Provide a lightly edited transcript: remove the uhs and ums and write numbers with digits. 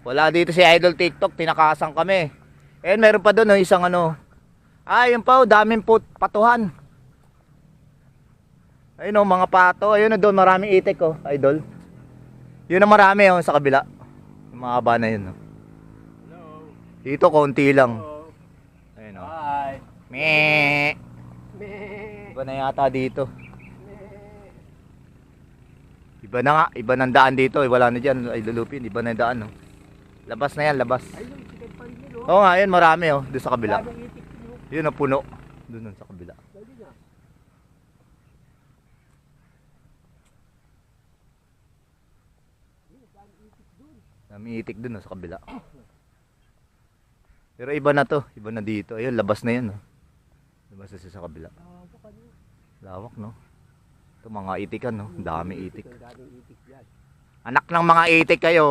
Wala dito si Idol TikTok, tinakasan kami. And meron pa doon isang ano. Yun pa, daming patuhan. Ayun mga pato. Ayun doon, maraming itik Idol. Yun ang marami sa kabila. Yung mga haba na yun. Dito konti lang. Ayun Hi. Meh. Iba na yata dito. Iba na nga, iba ng daan dito. Wala na dyan, Idol Lupin. Iba na yung daan. Labas na yan, labas. Oo nga, yun marami doon sa kabila. Yun ang puno. Doon sa kabila. Dami itik doon sa kabila. Pero iba na to, iba na dito. Ayun, labas na yun. Labas na sa kabila. Lawak no. Ito mga itikan Dami itik. Anak ng mga itik kayo.